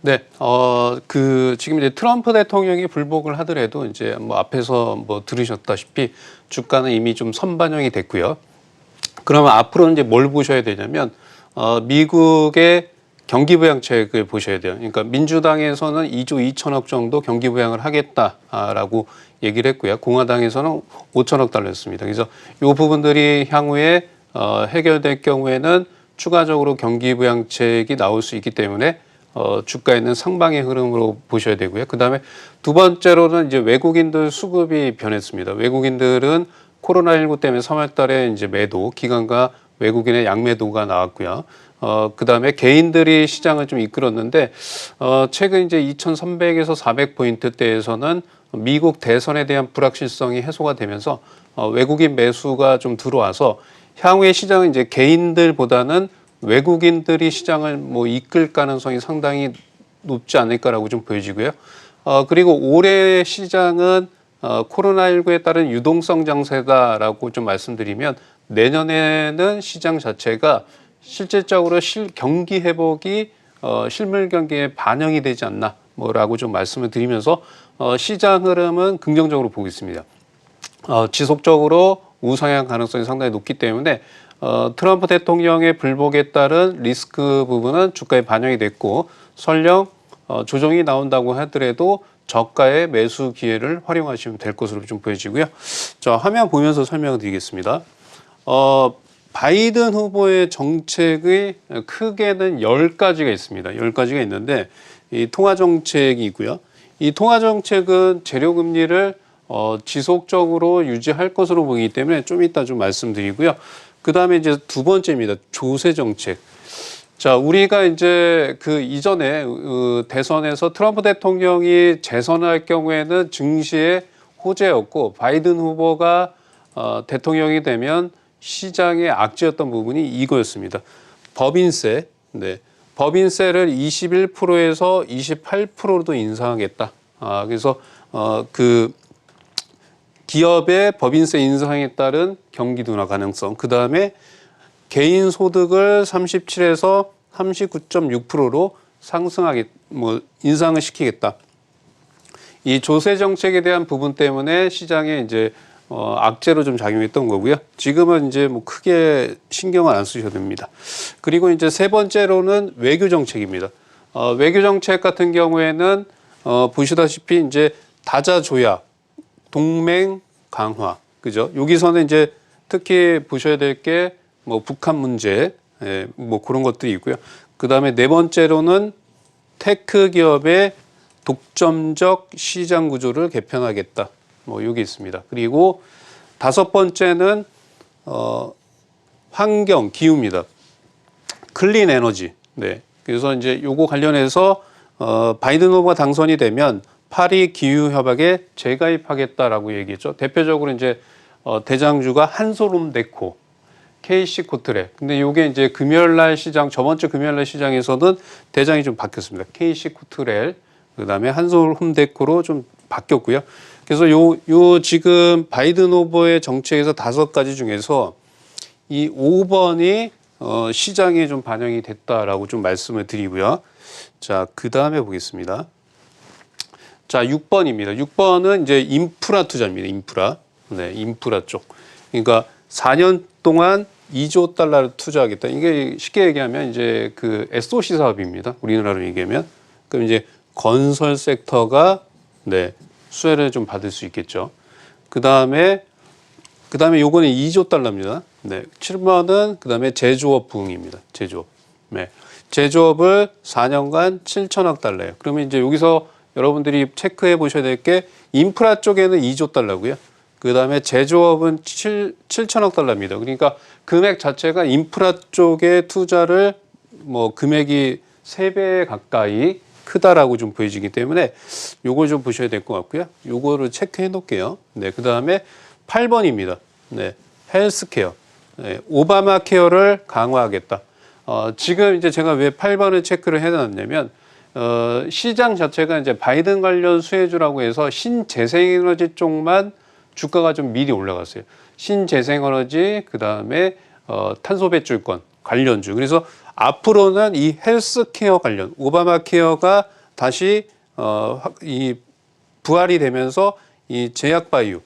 네, 지금 이제 트럼프 대통령이 불복을 하더라도 이제 뭐 앞에서 뭐 들으셨다시피 주가는 이미 좀 선반영이 됐고요. 그러면 앞으로는 이제 뭘 보셔야 되냐면, 미국의 경기부양책을 보셔야 돼요. 그러니까 민주당에서는 2조 2천억 정도 경기부양을 하겠다라고 얘기를 했고요. 공화당에서는 5천억 달러였습니다. 그래서 이 부분들이 향후에 해결될 경우에는 추가적으로 경기부양책이 나올 수 있기 때문에 주가에는 상방의 흐름으로 보셔야 되고요. 그다음에 두 번째로는 이제 외국인들 수급이 변했습니다. 외국인들은 코로나19 때문에 3월 달에 이제 매도, 기관과 외국인의 양매도가 나왔고요. 그다음에 개인들이 시장을 좀 이끌었는데, 최근 이제 2,300에서 400포인트대에서는 미국 대선에 대한 불확실성이 해소가 되면서, 외국인 매수가 좀 들어와서 향후의 시장은 이제 개인들보다는 외국인들이 시장을 뭐 이끌 가능성이 상당히 높지 않을까라고 좀 보여지고요. 그리고 올해 시장은 코로나19에 따른 유동성 장세다라고 좀 말씀드리면, 내년에는 시장 자체가 실질적으로 경기 회복이 실물 경기에 반영이 되지 않나 뭐라고 좀 말씀을 드리면서 시장 흐름은 긍정적으로 보고 있습니다. 지속적으로 우상향 가능성이 상당히 높기 때문에 트럼프 대통령의 불복에 따른 리스크 부분은 주가에 반영이 됐고, 설령 조정이 나온다고 하더라도 저가의 매수 기회를 활용하시면 될 것으로 좀 보여지고요. 자, 화면 보면서 설명을 드리겠습니다. 바이든 후보의 정책의 크게는 10가지가 있습니다. 10가지가 있는데, 이 통화 정책이 있고요. 이 통화 정책은 재료 금리를 지속적으로 유지할 것으로 보이기 때문에 좀 이따 좀 말씀드리고요. 그 다음에 이제 두 번째입니다. 조세 정책. 자, 우리가 이제 그 이전에 대선에서 트럼프 대통령이 재선할 경우에는 증시의 호재였고, 바이든 후보가 대통령이 되면 시장의 악재였던 부분이 이거였습니다. 법인세. 네. 법인세를 21%에서 28%로 인상하겠다. 그래서 기업의 법인세 인상에 따른 경기 둔화 가능성. 그 다음에 개인 소득을 37에서 39.6%로 인상을 시키겠다. 이 조세 정책에 대한 부분 때문에 시장에 이제 악재로 좀 작용했던 거고요. 지금은 이제 뭐 크게 신경을 안 쓰셔도 됩니다. 그리고 이제 세 번째로는 외교 정책입니다. 외교 정책 같은 경우에는 보시다시피 이제 다자 조약, 동맹 강화, 그죠? 여기서는 이제 특히 보셔야 될 게 뭐 북한 문제, 뭐 그런 것들이 있고요. 그 다음에 네 번째로는 테크 기업의 독점적 시장 구조를 개편하겠다. 뭐 여기 있습니다. 그리고 다섯 번째는 환경, 기후입니다. 클린 에너지. 네. 그래서 이제 요거 관련해서 바이든 후보가 당선이 되면 파리 기후 협약에 재가입하겠다라고 얘기했죠. 대표적으로 이제 대장주가 한솔홈데코, KC 코트레. 근데 요게 이제 금요일날 시장, 저번 주 금요일날 시장에서는 대장이 좀 바뀌었습니다. KC 코트렐, 그다음에 한솔홈데코로 좀 바뀌었고요. 그래서 요 지금 바이든 후보의 정책에서 5가지 중에서 이 5번이 시장에 좀 반영이 됐다라고 좀 말씀을 드리고요. 자, 그다음에 보겠습니다. 자, 6번입니다. 6번은 이제 인프라 투자입니다. 인프라. 네, 인프라 쪽. 그러니까 4년 동안 2조 달러를 투자하겠다. 이게 쉽게 얘기하면 이제 그 SOC 사업입니다. 우리나라로 얘기하면. 그럼 이제 건설 섹터가 네, 수혜를 좀 받을 수 있겠죠. 그다음에 요거는 2조 달러입니다. 네. 7번은 그다음에 제조업 부흥입니다. 제조업. 네. 제조업을 4년간 7천억 달러예요. 그러면 이제 여기서 여러분들이 체크해 보셔야 될 게 인프라 쪽에는 2조 달러고요. 그다음에 제조업은 7천억 달러입니다. 그러니까 금액 자체가 인프라 쪽에 투자를 뭐 금액이 3배 가까이 크다라고 좀 보여지기 때문에 요걸 좀 보셔야 될 것 같고요. 요거를 체크해 놓을게요. 네, 그다음에 8번입니다. 네, 헬스케어. 네, 오바마 케어를 강화하겠다. 지금 이제 제가 왜 8번을 체크를 해 놨냐면 시장 자체가 이제 바이든 관련 수혜주라고 해서 신재생에너지 쪽만 주가가 좀 미리 올라갔어요. 신재생에너지, 그 다음에 탄소 배출권, 관련주. 그래서 앞으로는 이 헬스케어 관련 오바마 케어가 다시 이 부활이 되면서 이 제약바이오,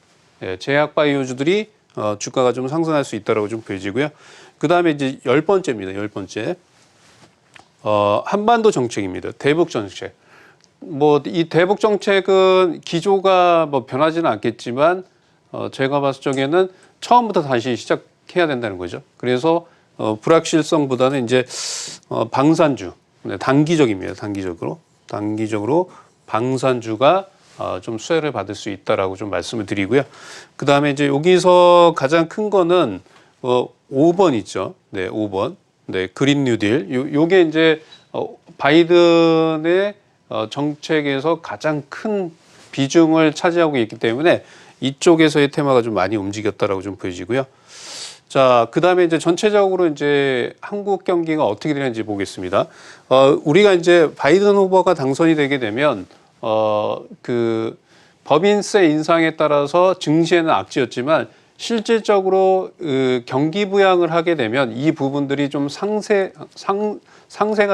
제약바이오주들이 주가가 좀 상승할 수 있다라고 좀 보여지고요. 그 다음에 이제 10번째입니다. 10번째. 한반도 정책입니다. 대북 정책. 뭐 이 대북 정책은 기조가 뭐 변하지는 않겠지만 제가 봤을 적에는 처음부터 다시 시작해야 된다는 거죠. 그래서 불확실성보다는 이제 방산주, 단기적입니다. 단기적으로 방산주가 좀 수혜를 받을 수 있다라고 좀 말씀을 드리고요. 그 다음에 이제 여기서 가장 큰 거는 5번 있죠. 네, 5번. 네, 그린 뉴딜. 요게 이제 바이든의 정책에서 가장 큰 비중을 차지하고 있기 때문에 이쪽에서의 테마가 좀 많이 움직였다라고 좀 보여지고요. 자, 그 다음에 이제 전체적으로 이제 한국 경기가 어떻게 되는지 보겠습니다. 우리가 이제 바이든 후보가 당선이 되게 되면 그 법인세 인상에 따라서 증시에는 악재였지만 실질적으로 경기 부양을 하게 되면 이 부분들이 좀 상세가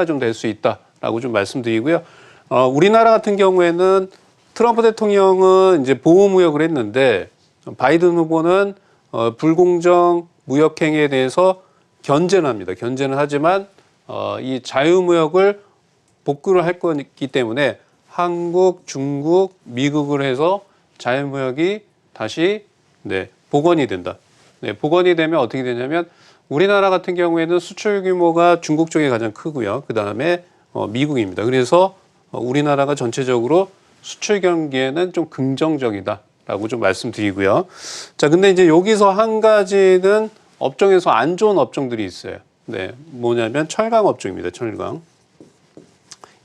좀 될 수 있다라고 좀 말씀드리고요. 우리나라 같은 경우에는 트럼프 대통령은 이제 보호무역을 했는데 바이든 후보는 불공정 무역행위에 대해서 견제는 합니다. 견제는 하지만 이 자유무역을 복구를 할 거기 때문에 한국, 중국, 미국을 해서 자유무역이 다시 복원이 된다. 복원이 되면 어떻게 되냐면 우리나라 같은 경우에는 수출 규모가 중국 쪽이 가장 크고요. 그 다음에 미국입니다. 그래서 우리나라가 전체적으로 수출 경기에는 좀 긍정적이다라고 좀 말씀드리고요. 자, 근데 이제 여기서 한 가지는 업종에서 안 좋은 업종들이 있어요. 네, 뭐냐면 철강 업종입니다. 철강.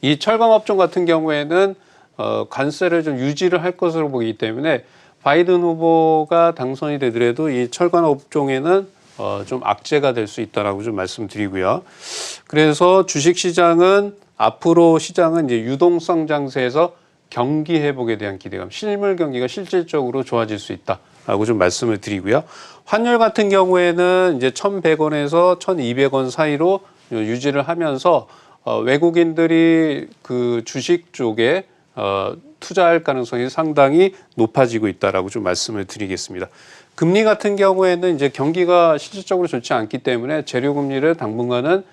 이 철강 업종 같은 경우에는 관세를 좀 유지를 할 것으로 보기 때문에 바이든 후보가 당선이 되더라도 이 철강 업종에는 좀 악재가 될 수 있다라고 좀 말씀드리고요. 그래서 주식 시장은 앞으로 시장은 이제 유동성 장세에서 경기 회복에 대한 기대감, 실물 경기가 실질적으로 좋아질 수 있다라고 좀 말씀을 드리고요. 환율 같은 경우에는 이제 1,100원에서 1,200원 사이로 유지를 하면서 외국인들이 그 주식 쪽에 투자할 가능성이 상당히 높아지고 있다라고 좀 말씀을 드리겠습니다. 금리 같은 경우에는 이제 경기가 실질적으로 좋지 않기 때문에 재료 금리를 당분간은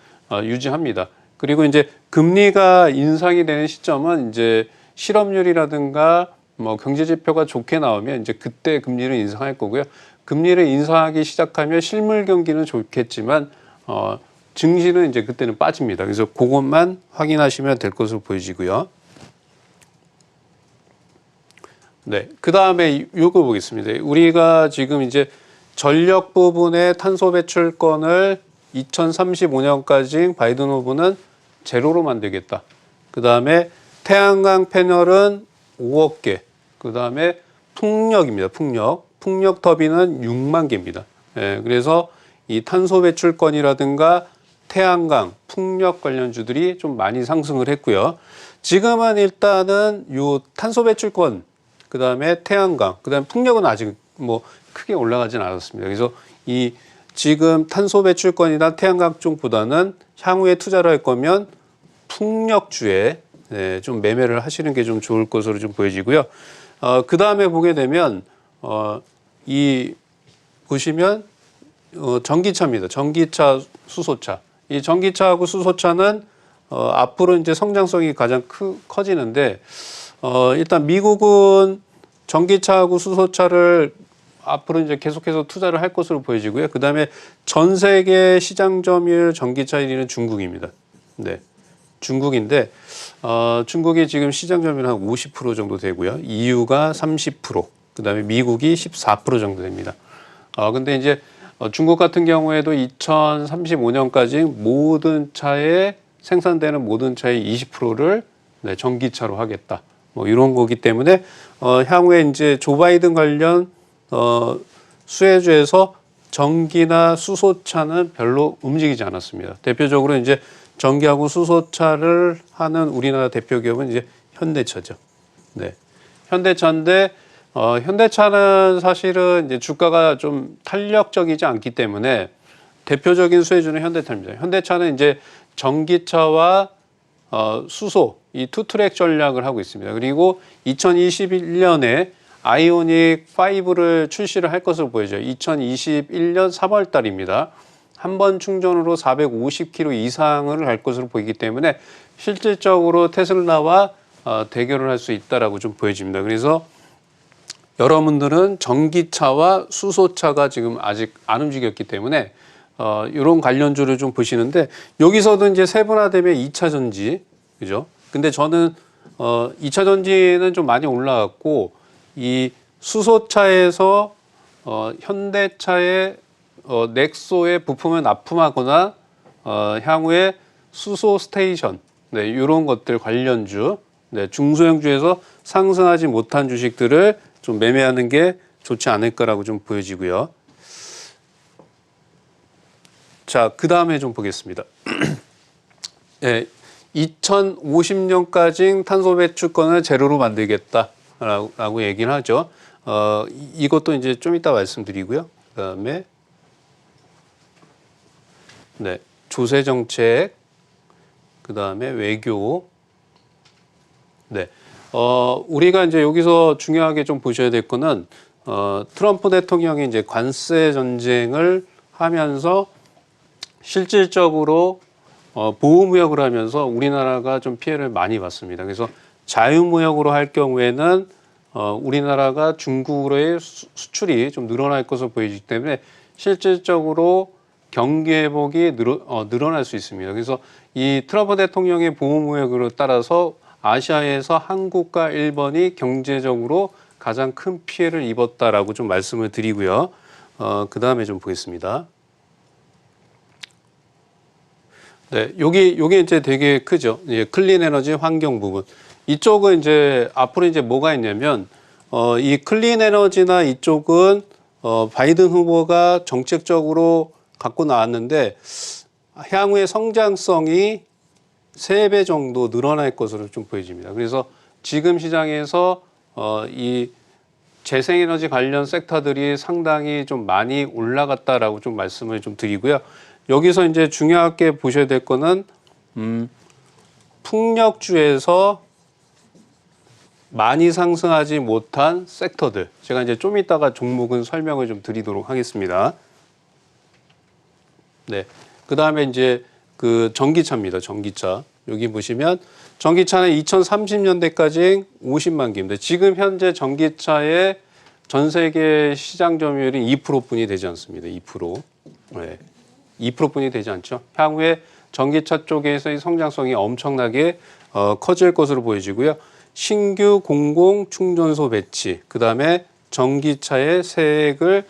유지합니다. 그리고 이제 금리가 인상이 되는 시점은 이제 실업률이라든가 뭐 경제 지표가 좋게 나오면 이제 그때 금리를 인상할 거고요. 금리를 인상하기 시작하면 실물 경기는 좋겠지만 증시는 이제 그때는 빠집니다. 그래서 그것만 확인하시면 될 것으로 보여지고요. 네, 그 다음에 이거 보겠습니다. 우리가 지금 이제 전력 부분의 탄소 배출권을 2035년까지 바이든 후보는 제로로 만들겠다. 그 다음에 태양광 패널은 5억 개. 그 다음에 풍력입니다. 풍력 터빈은 6만 개입니다. 예, 그래서 이 탄소 배출권이라든가 태양광, 풍력 관련주들이 좀 많이 상승을 했고요. 지금은 일단은 요 탄소 배출권, 그 다음에 태양광, 그 다음에 풍력은 아직 뭐 크게 올라가진 않았습니다. 그래서 이 지금 탄소 배출권이나 태양광 쪽보다는 향후에 투자를 할 거면 풍력주에 좀 매매를 하시는 게 좀 좋을 것으로 좀 보여지고요. 그 다음에 보게 되면 이 보시면 전기차입니다. 전기차, 수소차. 이 전기차하고 수소차는 앞으로 이제 성장성이 가장 커지는데 일단 미국은 전기차하고 수소차를 앞으로 이제 계속해서 투자를 할 것으로 보여지고요. 그 다음에 전 세계 시장 점유율 전기차 1위는 중국입니다. 네, 중국인데 중국이 지금 시장 점유율 한 50% 정도 되고요. EU가 30%, 그 다음에 미국이 14% 정도 됩니다. 근데 이제 중국 같은 경우에도 2035년까지 모든 차에 생산되는 모든 차의 20%를 전기차로 하겠다. 뭐 이런 거기 때문에 향후에 이제 조 바이든 관련 수혜주에서 전기나 수소차는 별로 움직이지 않았습니다. 대표적으로 이제 전기하고 수소차를 하는 우리나라 대표 기업은 이제 현대차죠. 네, 현대차인데 현대차는 사실은 이제 주가가 좀 탄력적이지 않기 때문에 대표적인 수혜주는 현대차입니다. 현대차는 이제 전기차와 수소 이 투트랙 전략을 하고 있습니다. 그리고 2021년에 아이오닉 5를 출시를 할 것으로 보여져요. 2021년 3월 달입니다. 한 번 충전으로 450km 이상을 갈 것으로 보이기 때문에 실질적으로 테슬라와 대결을 할 수 있다라고 좀 보여집니다. 그래서 여러분들은 전기차와 수소차가 지금 아직 안 움직였기 때문에 이런 관련주를 좀 보시는데 여기서도 이제 세분화되면 2차 전지, 그죠? 근데 저는 2차 전지는 좀 많이 올라갔고 이 수소차에서 현대차의 넥소에 부품을 납품하거나 향후에 수소 스테이션, 네, 이런 것들 관련주, 네, 중소형주에서 상승하지 못한 주식들을 좀 매매하는 게 좋지 않을까라고 좀 보여지고요. 자, 그 다음에 좀 보겠습니다. 네, 2050년까지 탄소 배출권을 제로로 만들겠다라고 얘기를 하죠. 이것도 이제 좀 이따 말씀드리고요. 그 다음에 네, 조세 정책, 그 다음에 외교. 네, 우리가 이제 여기서 중요하게 좀 보셔야 될 거는 트럼프 대통령이 이제 관세 전쟁을 하면서 실질적으로 보호무역을 하면서 우리나라가 좀 피해를 많이 봤습니다. 그래서 자유무역으로 할 경우에는 우리나라가 중국으로의 수출이 좀 늘어날 것으로 보이기 때문에 실질적으로 경기 회복이 늘어날 수 있습니다. 그래서 이 트럼프 대통령의 보호무역으로 따라서 아시아에서 한국과 일본이 경제적으로 가장 큰 피해를 입었다라고 좀 말씀을 드리고요. 그 다음에 좀 보겠습니다. 네, 요게 이제 되게 크죠. 예, 클린 에너지 환경 부분. 이쪽은 이제 앞으로 이제 뭐가 있냐면 이 클린 에너지나 이쪽은 바이든 후보가 정책적으로 갖고 나왔는데 향후의 성장성이 3배 정도 늘어날 것으로 좀 보여집니다. 그래서 지금 시장에서 이 재생에너지 관련 섹터들이 상당히 좀 많이 올라갔다라고 좀 말씀을 좀 드리고요. 여기서 이제 중요하게 보셔야 될 거는 풍력주에서 많이 상승하지 못한 섹터들. 제가 이제 좀 이따가 종목은 설명을 좀 드리도록 하겠습니다. 네. 그 다음에 이제 그 전기차입니다. 전기차. 여기 보시면 전기차는 2030년대까지 50만 개입니다. 지금 현재 전기차의 전 세계 시장 점유율은 2%뿐이 되지 않습니다. 2%. 네. 2%뿐이 되지 않죠. 향후에 전기차 쪽에서의 성장성이 엄청나게 커질 것으로 보여지고요. 신규 공공 충전소 배치, 그 다음에 전기차의 세액을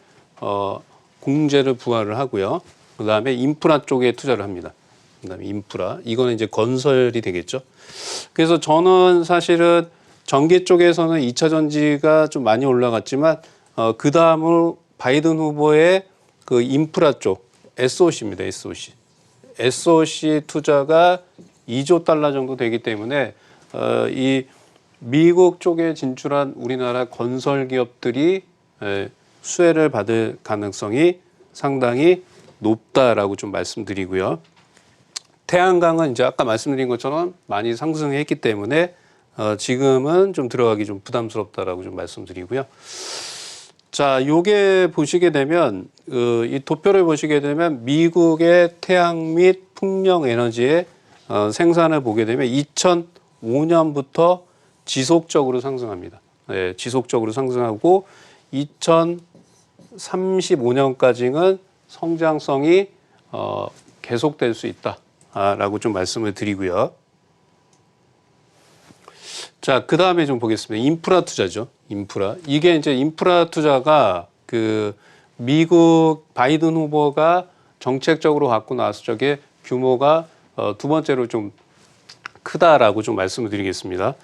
공제를 부과를 하고요. 그 다음에 인프라 쪽에 투자를 합니다. 그 다음에 인프라, 이거는 이제 건설이 되겠죠. 그래서 저는 사실은 전기 쪽에서는 2차 전지가 좀 많이 올라갔지만 그 다음으로 바이든 후보의 그 인프라 쪽 SOC입니다. SOC. SOC 투자가 2조 달러 정도 되기 때문에 이 미국 쪽에 진출한 우리나라 건설 기업들이 수혜를 받을 가능성이 상당히 높다라고 좀 말씀드리고요. 태양광은 이제 아까 말씀드린 것처럼 많이 상승했기 때문에 지금은 좀 들어가기 좀 부담스럽다라고 좀 말씀드리고요. 자, 요게 보시게 되면 이 도표를 보시게 되면 미국의 태양 및 풍력 에너지의 생산을 보게 되면 2005년부터 지속적으로 상승합니다. 네, 지속적으로 상승하고 2035년까지는 성장성이 계속될 수 있다라고 좀 말씀을 드리고요. 자, 그 다음에 좀 보겠습니다. 인프라 투자죠. 인프라. 이게 이제 인프라 투자가 그 미국 바이든 후보가 정책적으로 갖고 나왔을 적에 규모가 두 번째로 좀 크다라고 좀 말씀을 드리겠습니다.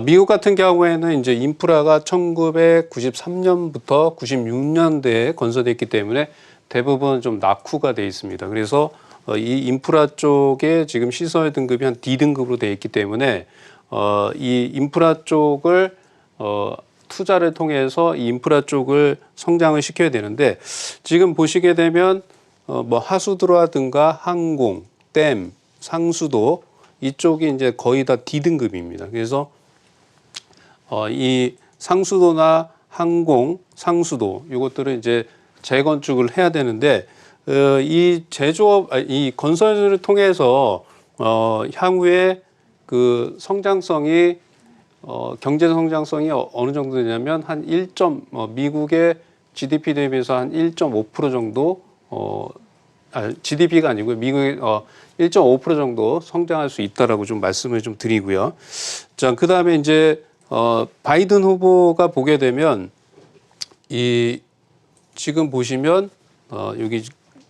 미국 같은 경우에는 이제 인프라가 1993년부터 96년대에 건설됐기 때문에 대부분 좀 낙후가 돼 있습니다. 그래서 이 인프라 쪽에 지금 시설 등급이 한 D등급으로 돼 있기 때문에 이 인프라 쪽을 투자를 통해서 이 인프라 쪽을 성장을 시켜야 되는데 지금 보시게 되면 뭐 하수도라든가 항공, 댐, 상수도 이쪽이 이제 거의 다 D등급입니다. 그래서 이 상수도나 항공, 상수도 이것들은 이제 재건축을 해야 되는데 이 제조업, 이 건설을 통해서 향후에 그 성장성이 경제 성장성이 어느 정도 되냐면 한 미국의 GDP 대비해서 한 1.5% 정도 GDP가 아니고요. 미국의 1.5% 정도 성장할 수 있다라고 좀 말씀을 좀 드리고요. 자, 그다음에 이제 바이든 후보가 보게 되면 이 지금 보시면 여기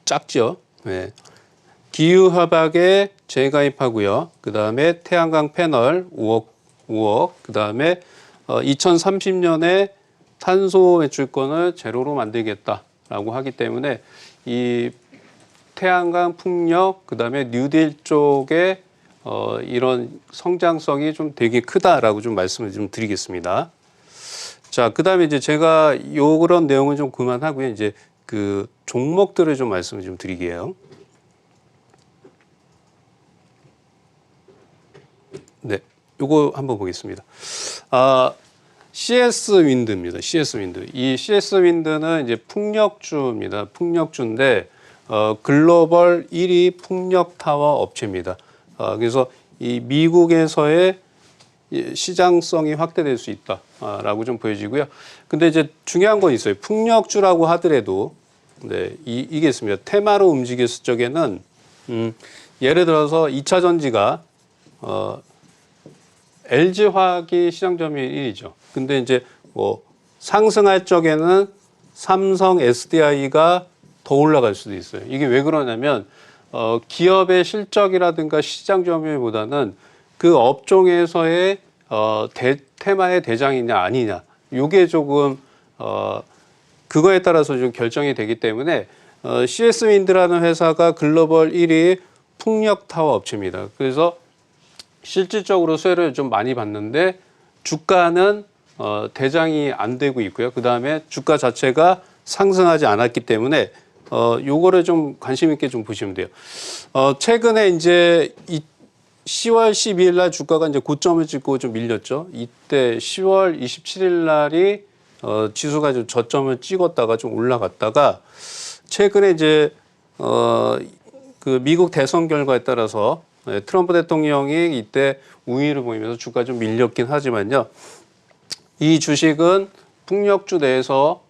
작죠. 네. 기후 협약에 재가입하고요. 그다음에 태양광 패널 5억, 그다음에 2030년에 탄소 배출권을 제로로 만들겠다라고 하기 때문에 이 태양광 풍력, 그다음에 뉴딜 쪽에 이런 성장성이 좀 되게 크다라고 좀 말씀을 좀 드리겠습니다. 자, 그다음에 이제 제가 요런 내용은 좀 그만하고요. 이제 그 종목들을 좀 말씀을 좀 드리게요. 네, 요거 한번 보겠습니다. CS 윈드입니다. CS 윈드. 이 CS 윈드는 이제 풍력주입니다. 풍력주인데 글로벌 1위 풍력 타워 업체입니다. 그래서 이 미국에서의 시장성이 확대될 수 있다라고 좀 보여지고요. 근데 이제 중요한 건 있어요. 풍력주라고 하더라도 네, 이게 있습니다. 테마로 움직였을 적에는 예를 들어서 2차 전지가 LG화학이 시장 점유율 1위죠. 근데 이제 뭐 상승할 적에는 삼성 SDI가 더 올라갈 수도 있어요. 이게 왜 그러냐면 기업의 실적이라든가 시장 점유율보다는 그 업종에서의 테마의 대장이냐 아니냐, 요게 조금 그거에 따라서 좀 결정이 되기 때문에 CS 윈드라는 회사가 글로벌 1위 풍력 타워 업체입니다. 그래서 실질적으로 수혜를 좀 많이 받는데 주가는 대장이 안 되고 있고요. 그 다음에 주가 자체가 상승하지 않았기 때문에 요거를 좀 관심 있게 좀 보시면 돼요. 최근에 이제 10월 12일 날 주가가 이제 고점을 찍고 좀 밀렸죠. 이때 10월 27일 날이 지수가 좀 저점을 찍었다가 좀 올라갔다가 최근에 이제 그 미국 대선 결과에 따라서 트럼프 대통령이 이때 우위를 보이면서 주가 좀 밀렸긴 하지만요. 이 주식은 풍력주 내에서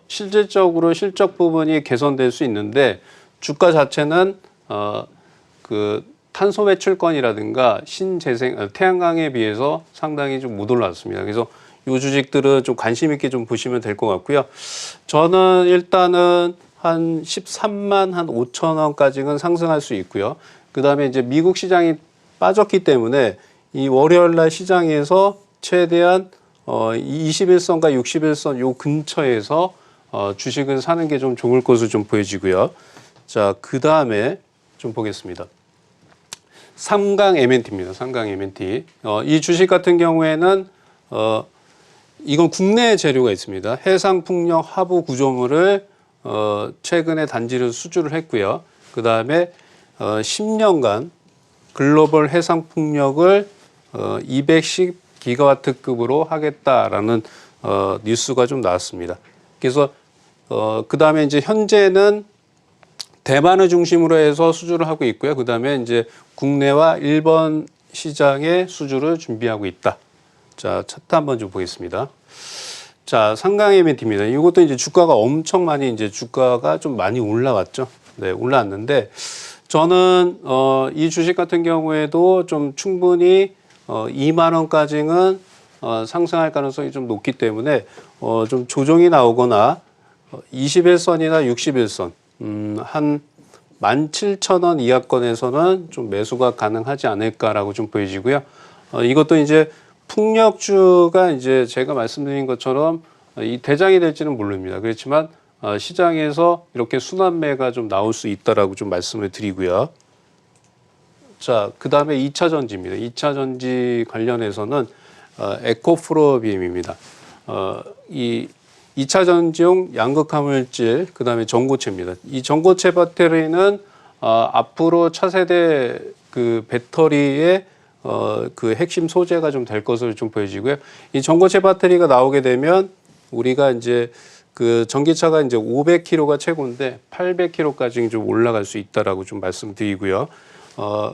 실질적으로 실적 부분이 개선될 수 있는데 주가 자체는 그 탄소 배출권이라든가 신재생 태양광에 비해서 상당히 좀 못 올랐습니다. 그래서 이 주식들은 좀 관심 있게 좀 보시면 될 것 같고요. 저는 일단은 한 13만 한 5천 원까지는 상승할 수 있고요. 그 다음에 이제 미국 시장이 빠졌기 때문에 이 월요일 날 시장에서 최대한 21선과 61선 요 근처에서 주식을 사는 게 좀 좋을 것으로 좀 보여지고요. 자, 그 다음에 좀 보겠습니다. 삼강 M&T입니다. 삼강 M&T. 이 주식 같은 경우에는 이건 국내 재료가 있습니다. 해상풍력 하부 구조물을 최근에 단지를 수주를 했고요. 그 다음에 10년간 글로벌 해상풍력을 210기가와트급으로 하겠다라는 뉴스가 좀 나왔습니다. 그래서 그 다음에 이제 현재는 대만을 중심으로 해서 수주를 하고 있고요. 그 다음에 이제 국내와 일본 시장에 수주를 준비하고 있다. 자, 차트 한번 좀 보겠습니다. 자, 삼강 M&T입니다. 이것도 이제 주가가 엄청 많이 이제 주가가 좀 많이 올라왔죠. 네, 올라왔는데 저는 이 주식 같은 경우에도 좀 충분히 2만 원까지는 상승할 가능성이 좀 높기 때문에 좀 조정이 나오거나 21선이나 61선 한 17,000원 이하권에서는 좀 매수가 가능하지 않을까라고 좀 보여지고요. 이것도 이제 풍력주가 이제 제가 말씀드린 것처럼 이 대장이 될지는 모릅니다. 그렇지만 시장에서 이렇게 순환매가 좀 나올 수 있다라고 좀 말씀을 드리고요. 자, 그 다음에 2차 전지입니다. 2차 전지 관련해서는 에코프로비엠입니다. 이 2차 전지용 양극화물질, 그다음에 전고체입니다. 이 전고체 배터리는 앞으로 차세대 그 배터리의 그 핵심 소재가 좀 될 것으로 좀 보여지고요. 이 전고체 배터리가 나오게 되면 우리가 이제 그 전기차가 이제 500km가 최고인데 800km까지 좀 올라갈 수 있다라고 좀 말씀드리고요.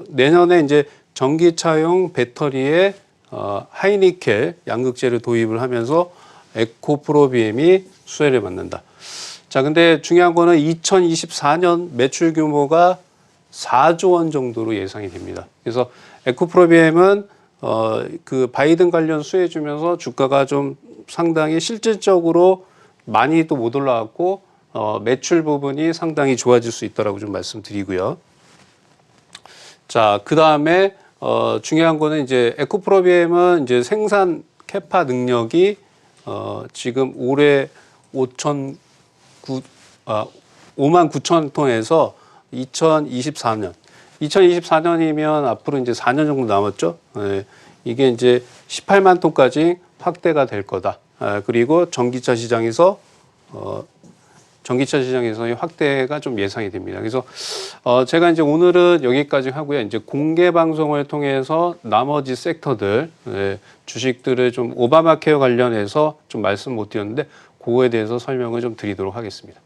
내년에 이제 전기차용 배터리에 하이니켈 양극재를 도입을 하면서 에코프로비엠이 수혜를 받는다. 자, 근데 중요한 거는 2024년 매출 규모가 4조 원 정도로 예상이 됩니다. 그래서 에코프로비엠은 그 바이든 관련 수혜 주면서 주가가 좀 상당히 실질적으로 많이 또 못 올라왔고 매출 부분이 상당히 좋아질 수 있다라고 좀 말씀드리고요. 자, 그 다음에 중요한 거는 이제 에코프로비엠은 이제 생산 캐파 능력이 지금 올해 5만 9천 톤에서 2024년이면 앞으로 이제 4년 정도 남았죠. 예, 이게 이제 18만 톤까지 확대가 될 거다. 그리고 전기차 시장에서의 확대가 좀 예상이 됩니다. 그래서 제가 이제 오늘은 여기까지 하고요. 이제 공개 방송을 통해서 나머지 섹터들 주식들을 좀 오바마 케어 관련해서 좀 말씀 못 드렸는데 그거에 대해서 설명을 좀 드리도록 하겠습니다.